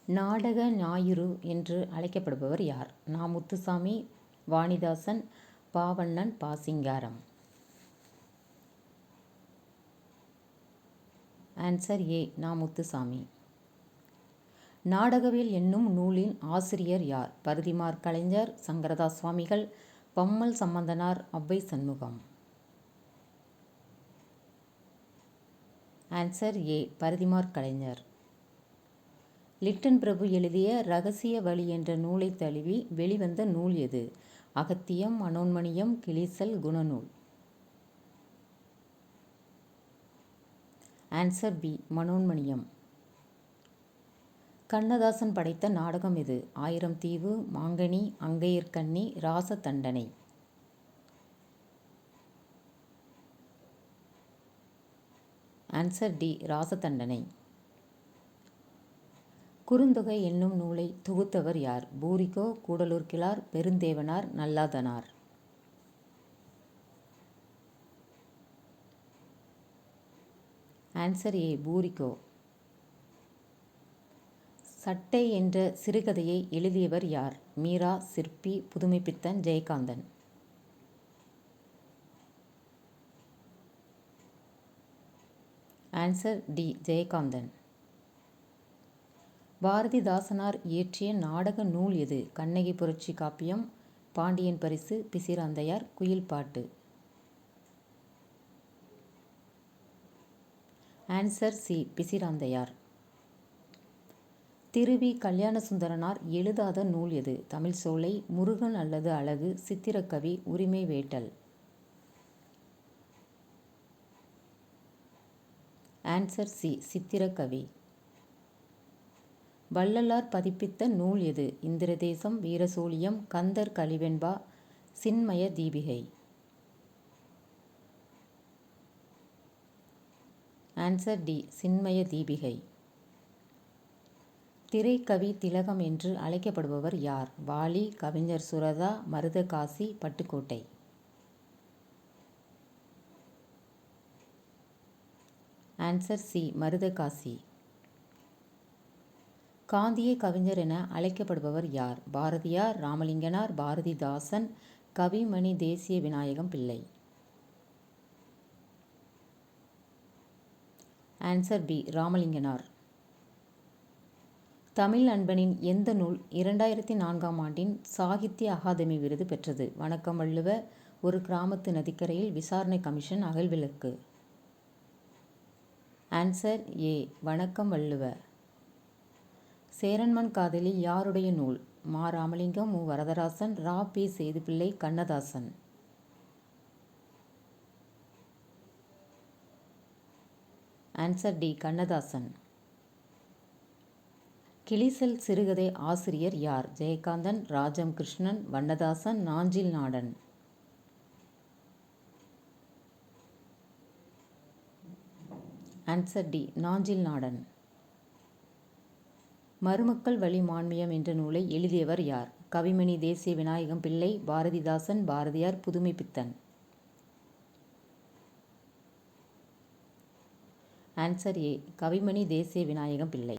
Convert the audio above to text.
நாடக ஞாயிறு என்று அழைக்கப்படுபவர் யார்? நா. முத்துசாமி, வாணிதாசன், பாவண்ணன், பாசிங்காரம். Answer A. நா. முத்துசாமி. நாடகவியல் என்னும் நூலின் ஆசிரியர் யார்? Parithimar Kalaignar, Sankaradas Swamigal, Pammal Sambandanar, Avvai Shanmugam. Answer A. Parithimar Kalaignar. Lytton பிரபு எழுதிய இரகசிய வழி என்ற நூலை தழுவி வெளிவந்த நூல் எது? அகத்தியம், மனோன்மணியம், கிளிசல், குணநூல். Answer B. மனோன்மணியம். கண்ணதாசன் படைத்த நாடகம் எது? ஆயிரம் தீவு, மாங்கனி, அங்கையர்கண்ணி, ராசதண்டனை. Answer D. ராசதண்டனை. குறுந்தொகை என்னும் நூலை தொகுத்தவர் யார்? பூரிகோ, கூடலூர் கிழார், பெருந்தேவனார், நல்லாதனார். Answer A. பூரிகோ. சட்டை என்ற சிறுகதையை எழுதியவர் யார்? மீரா, சிற்பி, புதுமைப்பித்தன், ஜெயகாந்தன். Answer D. ஜெயகாந்தன். பாரதிதாசனார் இயற்றிய நாடக நூல் எது? கண்ணகி புரட்சி காப்பியம், பாண்டியன் பரிசு, பிசிராந்தையார், குயில்பாட்டு. Answer C. பிசிராந்தையார். திருவி கல்யாணசுந்தரனார் எழுதாத நூல் எது? தமிழ்ச்சோலை, முருகன் அல்லது அழகு, சித்திரக்கவி, உரிமை வேட்டல். Answer C. சித்திரக்கவி. வள்ளலார் பதிப்பித்த நூல் எது? இந்திரதேசம், வீரசோழியம், கந்தர் கலிவெண்பா, சின்மய தீபிகை. Answer D. சின்மய தீபிகை. திரைக்கவி திலகம் என்று அழைக்கப்படுபவர் யார்? வாலி, கவிஞர் சுரதா, மருதகாசி, பட்டுக்கோட்டை. Answer C. மருதகாசி. காந்திய கவிஞர் என அழைக்கப்படுபவர் யார்? பாரதியார், ராமலிங்கனார், பாரதிதாசன், கவிமணி தேசிய விநாயகம் பிள்ளை. Answer B. ராமலிங்கனார். தமிழ் அன்பனின் எந்த நூல் 2004ஆம் ஆண்டின் சாகித்ய அகாதமி விருது பெற்றது? வணக்கம் வள்ளுவ, ஒரு கிராமத்து நதிக்கரையில், விசாரணை கமிஷன், அகல்விளக்கு. Answer A. வணக்கம் வள்ளுவ. சேரன்மன் காதலி யாருடைய நூல்? மா. ராமலிங்கம், மு. வரதராசன், ரா. பி. சேதுப்பிள்ளை, கண்ணதாசன். Answer D. கண்ணதாசன். கிளிசல் சிறுகதை ஆசிரியர் யார்? ஜெயகாந்தன், ராஜம் கிருஷ்ணன், வண்ணதாசன், நாஞ்சில் நாடன். Answer D. நாஞ்சில் நாடன். மருமக்கள் வழி மான்மியம் என்ற நூலை எழுதியவர் யார்? கவிமணி தேசிய விநாயகம் பிள்ளை, பாரதிதாசன், பாரதியார், புதுமைப்பித்தன். Answer A. கவிமணி தேசிய விநாயகம் பிள்ளை.